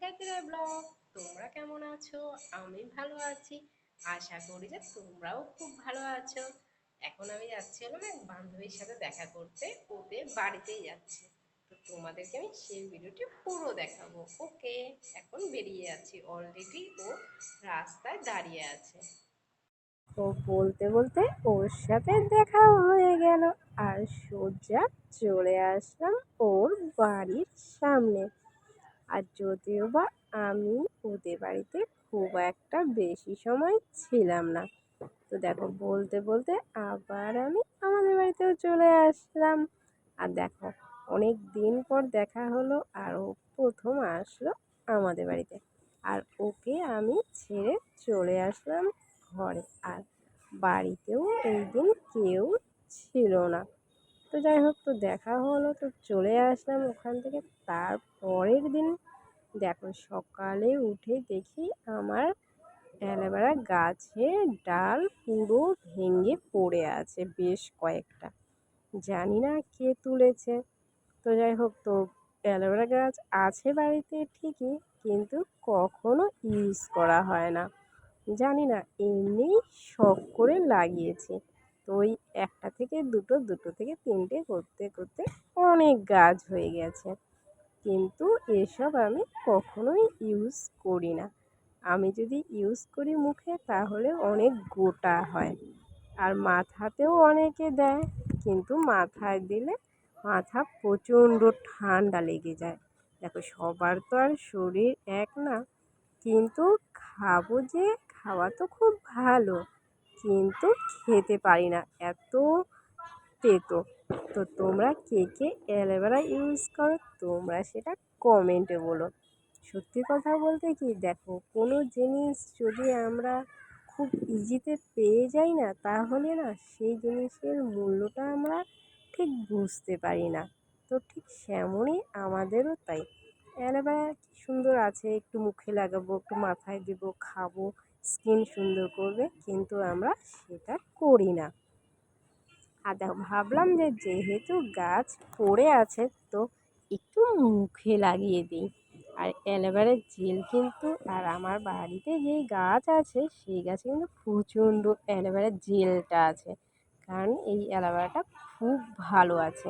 ক্যাকিরা blog. তোমরা কেমন আছো? আমি ভালো আছি। আশা করি যে তোমরাও খুব ভালো আছো। এখন আমি যাচ্ছি হলো এক বান্ধবীর সাথে দেখা করতে, ওদের বাড়িতেই যাচ্ছি। তো তোমাদেরকে আমি সেই ভিডিওটি পুরো দেখাবো। ওকে, এখন বেরিয়ে যাচ্ছি। অলরেডি ও রাস্তায় দাঁড়িয়ে আছে। তো বলতে বলতে ওর সাথে দেখা হয়ে গেল আর সোজা চলে আসলাম ওর বাড়ির সামনে। আর যদিও বা আমি ওদের বাড়িতে খুব একটা বেশি সময় ছিলাম না, তো দেখো বলতে বলতে আবার আমি আমাদের বাড়িতেও চলে আসলাম। আর দেখো অনেক দিন পর দেখা হলো আর ও প্রথম আসলো আমাদের বাড়িতে। আর ওকে আমি ছেড়ে চলে আসলাম ঘরে। আর বাড়িতেও এই দিন কেউ ছিল না। তো যাই হোক, তো দেখা হলো, তো চলে আসলাম ওখান থেকে। তারপরের দিন দেখো সকালে উঠে দেখি আমার অ্যালোভেরা গাছের ডাল পুরো ভেঙে পড়ে আছে বেশ কয়েকটা। জানি না কে তুলেছে। তো যাই হোক, তো অ্যালোভেরা গাছ আছে বাড়িতে ঠিকই, কিন্তু কখনো ইউজ করা হয় না। জানি না, এমনি শখ করে লাগিয়েছি। তো ওই একটা থেকে দুটো, দুটো থেকে তিনটে করতে করতে অনেক গাছ হয়ে গেছে। কিন্তু এসব আমি কখনোই ইউজ করি না। আমি যদি ইউজ করি মুখে তাহলে অনেক গোটা হয়। আর মাথাতেও অনেকে দেয়, কিন্তু মাথায় দিলে মাথা প্রচণ্ড ঠান্ডা লেগে যায়। দেখো সবার তো আর শরীর এক না, কিন্তু খাবো যে, খাওয়া তো খুব ভালো, কিন্তু খেতে পারি না, এত তেতো। তো তোমরা কে কে অ্যালোভেরা ইউজ করো তোমরা সেটা কমেন্টে বলো। সত্যি কথা বলতে কি, দেখো কোনো জিনিস যদি আমরা খুব ইজিতে পেয়ে যাই না, তাহলে না সেই জিনিসের মূল্যটা আমরা ঠিক বুঝতে পারি না। তো ঠিক সেমনই আমাদেরও তাই। অ্যালোভেরা কি সুন্দর আছে, একটু মুখে লাগাবো, একটু মাথায় দেবো, খাবো, স্কিন সুন্দর করবে, কিন্তু আমরা সেটা করি না। আর দেখো ভাবলাম যে যেহেতু গাছ পড়ে আছে, তো একটু মুখে লাগিয়ে দিই। আর অ্যালোভেরার জেল কিন্তু, আর আমার বাড়িতে যেই গাছ আছে সেই গাছে কিন্তু প্রচণ্ড অ্যালোভেরার জেলটা আছে। কারণ এই অ্যালোভেরাটা খুব ভালো আছে,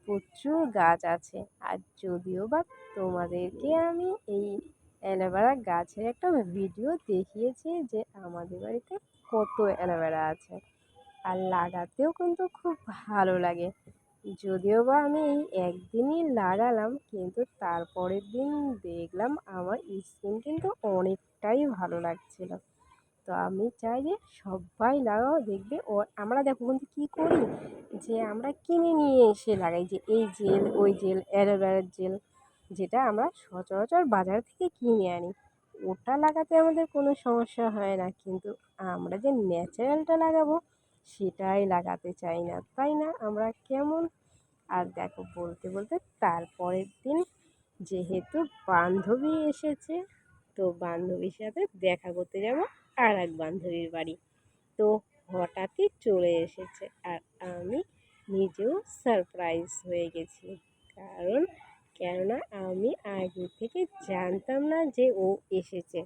প্রচুর গাছ আছে। আর যদিও বা তোমাদেরকে আমি এই অ্যালোভেরা গাছের একটা ভিডিও দেখিয়েছি যে আমাদের বাড়িতে কত অ্যালোভেরা আছে। আর লাগাতেও কিন্তু খুব ভালো লাগে। যদিও বা আমি এই একদিনই লাগালাম, কিন্তু তারপরের দিন দেখলাম আমার স্কিন কিন্তু অনেকটাই ভালো লাগছিল। তো আমি চাই যে সবাই লাগাও, দেখবে। ও আমরা দেখো কিন্তু কী করি, যে আমরা কিনে নিয়ে এসে লাগাই, যে এই জেল ওই জেল, অ্যালোভেরার জেল, যেটা আমরা সচরাচর বাজার থেকে কিনে আনি। ওটা লাগাতে আমাদের কোনো সমস্যা হয় না, কিন্তু আমরা যে ন্যাচারালটা লাগাবো সেটাই লাগাতে চাই না, তাই না? আমরা কেমন। আর দেখো বলতে বলতে তারপরের দিন যেহেতু বান্ধবী এসেছে, তো বান্ধবীর সাথে দেখা করতে যাব আর এক বান্ধবীর বাড়ি। তো হঠাৎই চলে এসেছে আর আমি নিজেও সারপ্রাইজ হয়ে গেছি। কারণ কেননা আমি আগে থেকে জানতাম না যে ও এসেছে।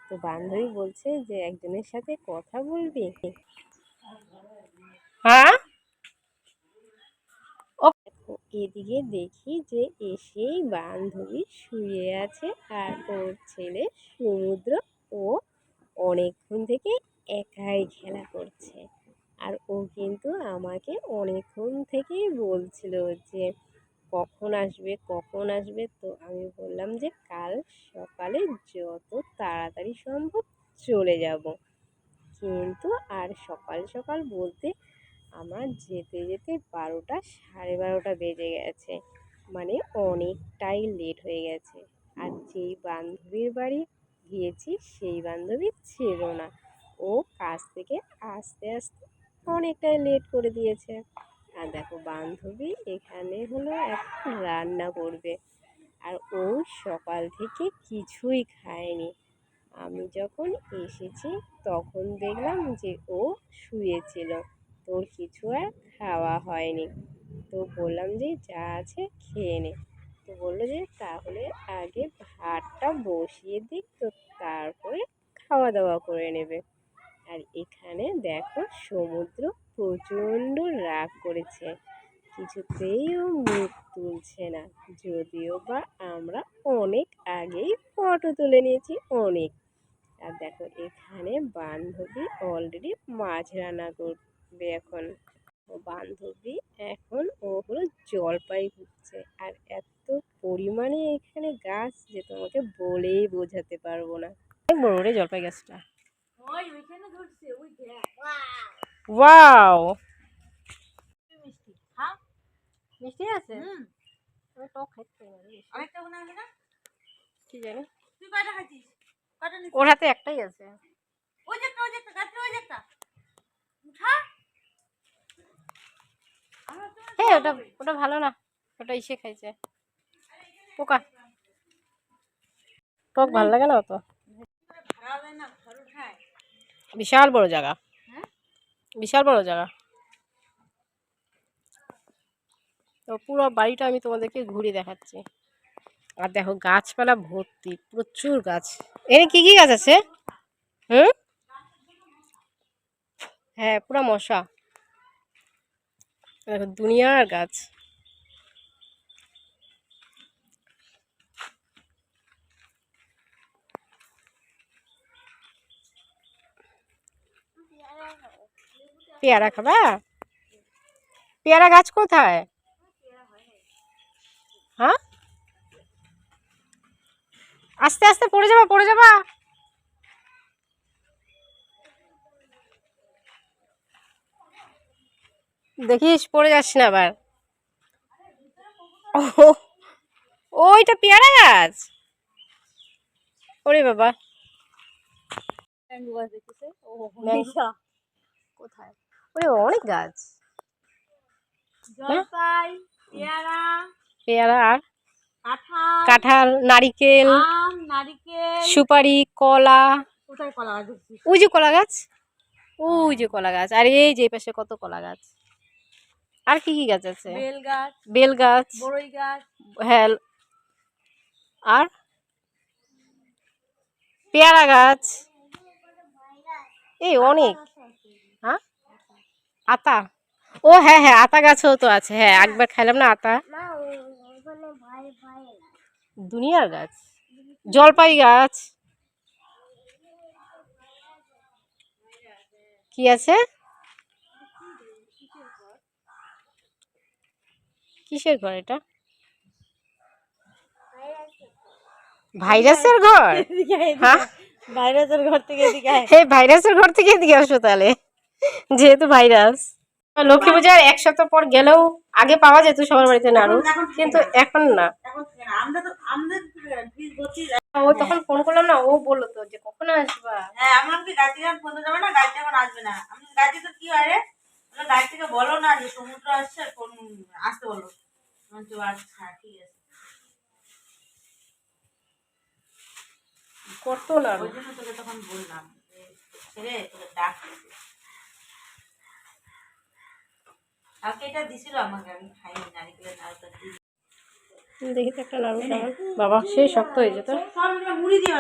তো বান্ধবী বলছে যে একজনের সাথে কথা বলবি। হ্যাঁ। ও এদিকে দেখি যে এসেই বান্ধবী শুয়ে আছে আর ওর ছেলে সমুদ্র, ও অনেকক্ষণ থেকে একাই খেলা করছে। আর ও কিন্তু আমাকে অনেকক্ষণ থেকেই বলছিল যে কখন আসবে, কখন আসবে। তো আমি বললাম যে কাল সকালে যত তাড়াতাড়ি সম্ভব চলে যাব। কিন্তু আর সকাল সকাল বলতে আমার যেতে যেতে 12টা, সাড়ে 12টা বেজে গেছে। মানে অনেকটাই লেট হয়ে গেছে। আর যেই বান্ধবীর বাড়ি গিয়েছি সেই বান্ধবী ছিল না। ও কাজ থেকে আসতে আসতে অনেকটাই লেট করে দিয়েছে। আর দেখো বান্ধবী এখানে হলো এখন রান্না করবে। আর ও সকাল থেকে কিছুই খায়নি। আমি যখন এসেছি তখন দেখলাম যে ও শুয়েছিল, তোর কিছু আর খাওয়া হয়নি। তো বললাম যে যা আছে খেয়ে নে। তো বললো যে তাহলে আগে ভাতটা বসিয়ে দিক, তো তারপরে খাওয়া দাওয়া করে নেবে। আর এখানে দেখো সমুদ্র প্রচণ্ড রাগ করেছে, কিছুতেই ও মুখ তুলছে না। যদিও বা আমরা অনেক আগেই ফটো তুলে নিয়েছি অনেক। আর দেখো এখানে বান্ধবী অলরেডি মাছ রান্না করবে এখন। ও বান্ধবী এখন ও হলো জলপাই ঘুরছে, আর এত পরিমাণে এখানে গাছ যে তোমাকে বলেই বোঝাতে পারবো না। বড় রে জলপাই গাছটা। ওয়াও, মিষ্টি আছে। আমি টক খাইতে পারি না, কি জানি। ওর হাতে একটাই আছে। হ্যাঁ ওটা ওটা ভালো না, ওটা ইসে খাইছে পোকা, টক ভালো লাগে না অত। বিশাল বড় জায়গা, বিশাল বড় জায়গা। তো পুরো বাড়িটা আমি তোমাদেরকে ঘুরে দেখাচ্ছি। আর দেখো গাছপালা ভর্তি, প্রচুর গাছ। এখানে কি কি গাছ আছে? হুম, হ্যাঁ পুরো মশা। দেখো দুনিয়ার গাছ। পেয়ারা খাবা? পেয়ারা গাছ কোথায়? হ্যাঁ, আস্তে আস্তে পড়ে যাবা, পড়ে যাবা। দেখিস পড়ে যাস না আবার। ও, ওইটা পেয়ারা গাছ। ওরে বাবা, কোথায়? ওরে অনেক গাছ। জলপাই, পেয়ারা, পেয়ারা আর কাঁঠাল, কাঁঠাল, নারিকেল, আম, নারিকেল। সুপারি, কলা। কোথায় কলা গাছ দেখছিস? ওই যে কলা গাছ, ওই যে কলা গাছ, আর এই যে পাশে কত কলা গাছ। আর কি কি গাছ আছে? বেল গাছ, বেল গাছ, বড়ই গাছ, হ্যাঁ, আর পেয়ারা গাছ, এই অনেক। হ্যাঁ, আতা, ও হ্যাঁ হ্যাঁ আতা গাছও তো আছে। হ্যাঁ একবার খাইলাম না আতা। দুনিয়ার গাছ, জলপাই গাছ। কি আছে? কিসের ঘর এটা? ভাইরাসের ঘর? হ্যাঁ, ভাইরাসের ঘর থেকে এদিকে আয়। এই ভাইরাসের ঘর থেকে এদিকে আসো তাহলে, যেহেতু ভাইরাস। লক্ষ্মী পূজার এক সপ্তাহ পর গেলেও আগে পাওয়া যেত সবার বাড়িতে নাড়ু, কিন্তু এখন না। ও তখন ফোন করলাম না, ও বললো তো যে কখন আসবা। হ্যাঁ, আমার কি গাড়ি থেকে ফোন যাবে না, গাড়িটা এখন আসবে না। আমি গাড়ি তো কি হয় রে, গাড়ি থেকে বলো না যে সমুদ্র আসছে, ফোন আসতে বলো। আচ্ছা ঠিক আছে, করতো না, ওই জন্য তোকে তখন বললাম যে ছেড়ে তোকে ডাক। কালকে এটা দিছিল আমাকে, আমি খাইনি নারিকেলের নাড়ুটা দিয়ে। দেখি তো একটা নাড়ু কেমন। বাবা সেই শক্ত হয়ে যেত। সব মুড়ি দিও।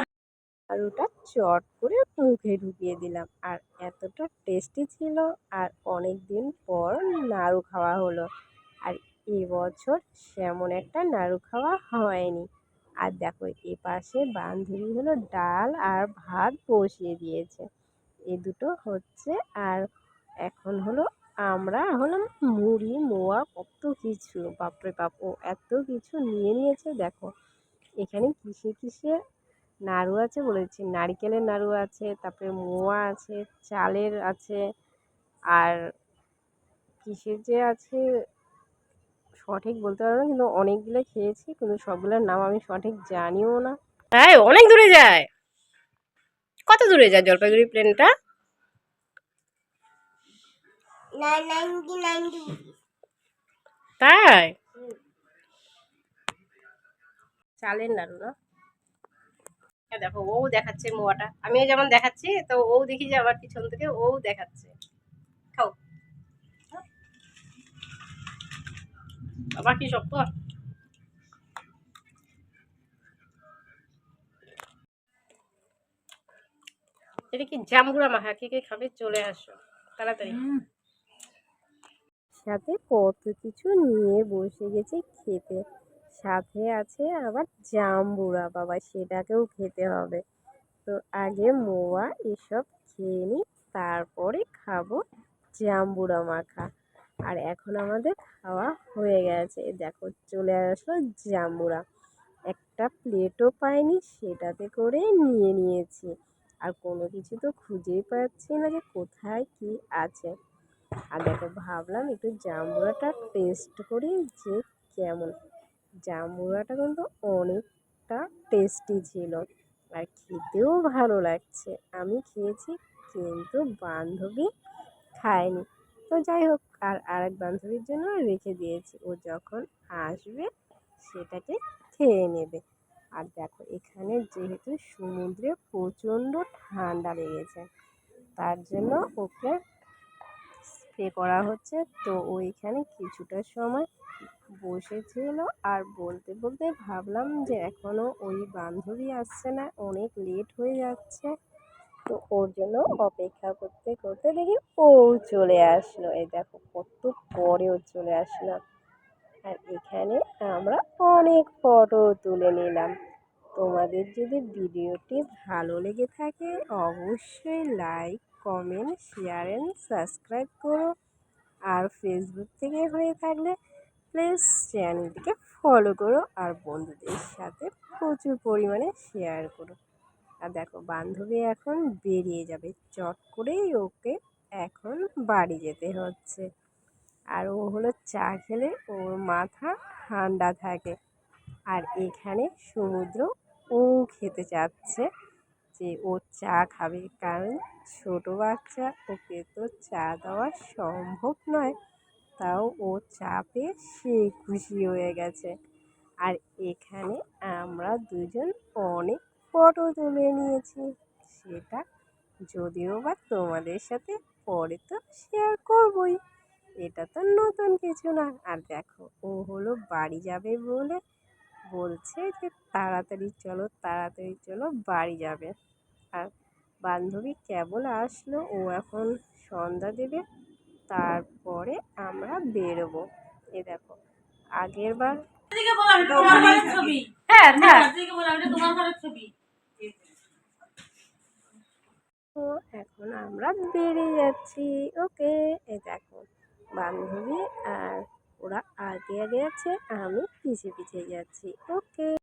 নাড়ুটা চট করে মুখে ঢুকিয়ে দিলাম, আর এতটা টেস্টি ছিল। আর অনেক দিন পর নাড়ু খাওয়া হলো, আর এবছর সেমন একটা নাড়ু খাওয়া হয়নি। আর দেখো এ পাশে বান্ধবী হলো ডাল আর ভাত বসিয়ে দিয়েছে, এ দুটো হচ্ছে। আর এখন হলো আমরা হলাম মুড়ি মোয়া কত কিছু, বাপরে বাপ, ও এত কিছু নিয়ে নিয়েছে। দেখো এখানে কিসে কিসে নাড়ু আছে বলেছি, নারিকেলের নাড়ু আছে, তারপরে মোয়া আছে, চালের আছে, আর কিসের যে আছে সঠিক বলতে পারবো না, কিন্তু অনেকগুলো খেয়েছি, কিন্তু সবগুলোর নাম আমি সঠিক জানিও না। হ্যাঁ অনেক দূরে যায়। কত দূরে যায় জলপাইগুড়ি প্লেনটা? তাই? চালের নাড়ু না? দেখো ও দেখাচ্ছে মোয়াটা, আমিও যেমন দেখাচ্ছি, তো ও দেখি যে আবার পিছন থেকে ও দেখাচ্ছে। খাও বাবা, কি শক্ত। এটা কি জামগুড়া মাখা, কে কে খাবে চলে আসো তাড়াতাড়ি। সাথে কত কিছু নিয়ে বসে গেছি খেতে। সাথে আছে আবার জাম্বুরা, বাবা সেটাকেও খেতে হবে। তো আগে মোয়া এসব খেয়ে নিই, তারপরে খাবো জাম্বুরা মাখা। আর এখন আমাদের খাওয়া হয়ে গেছে, দেখো চলে আসলো জাম্বুরা। একটা প্লেটও পাইনি, সেটাতে করে নিয়ে নিয়েছি। আর কোনো কিছু তো খুঁজেই পাচ্ছি না যে কোথায় কি আছে। আর দেখো ভাবলাম একটু জাম্বুরাটা টেস্ট করি যে কেমন। জাম্বুরাটা কিন্তু অনেকটা টেস্টি ছিল আর খেতেও ভালো লাগছে। আমি খেয়েছি কিন্তু বান্ধবী খায়নি। তো যাই হোক, আর আরেক বান্ধবীর জন্য রেখে দিয়েছি, ও যখন আসবে সেটাকে খেয়ে নেবে। আর দেখো এখানে যেহেতু সমুদ্রে প্রচণ্ড ঠান্ডা লেগেছে, তার জন্য ওকে স্প্রে করা হচ্ছে। তো ওইখানে কিছুটা সময় বসেছিল আর বলতে বলতে ভাবলাম যে এখনও ওই বান্ধবী আসছে না, অনেক লেট হয়ে যাচ্ছে। তো ওর জন্য অপেক্ষা করতে করতে দেখি ও চলে আসলো। এই দেখো কত পরেও চলে আসলো। আর এখানে আমরা অনেক ফটো তুলে নিলাম। তোমাদের যদি ভিডিওটি ভালো লেগে থাকে অবশ্যই like, comment, share and subscribe করো। আর ফেসবুক থেকে হয়ে থাকলে প্লিজ চ্যানেলটিকে ফলো করো আর বন্ধুদের সাথে প্রচুর পরিমাণে শেয়ার করো। আর দেখো বান্ধবী এখন বেরিয়ে যাবে, চট করেই ওকে এখন বাড়ি যেতে হচ্ছে। আর ও হলো চা খেলে ওর মাথা ঠান্ডা থাকে। আর এখানে সমুদ্র ও খেতে চাচ্ছে যে ও চা খাবে, কারণ ছোটো বাচ্চা, ওকে তো চা দেওয়া সম্ভব নয়। তাও ও চা পেয়ে সে খুশি হয়ে গেছে। আর এখানে আমরা দুজন অনেক ফটো তুলে নিয়েছি, সেটা যদিও বা তোমাদের সাথে পরে তো শেয়ার করবই, এটা তো নতুন কিছু না। আর দেখো ও হলো বাড়ি যাবে বলে বলছে যে তাড়াতাড়ি চলো তাড়াতাড়ি চলো বাড়ি যাবে। আর বান্ধবী কেবল আসলো, ও এখন সন্ধ্যা দেবে, তারপরে আমরা বেরোবো। এ দেখো আগের বার এদিকে বললাম এটা তোমার ঘরের ছবি। হ্যাঁ হ্যাঁ। এদিকে বললাম এটা তোমার ঘরের ছবি। তো এখন আমরা বেরিয়ে যাচ্ছি। ওকে, এই দেখো বান্ধবী আর ওরা আগে আগে আছে, আমি পিছে পিছে যাচ্ছি। ওকে।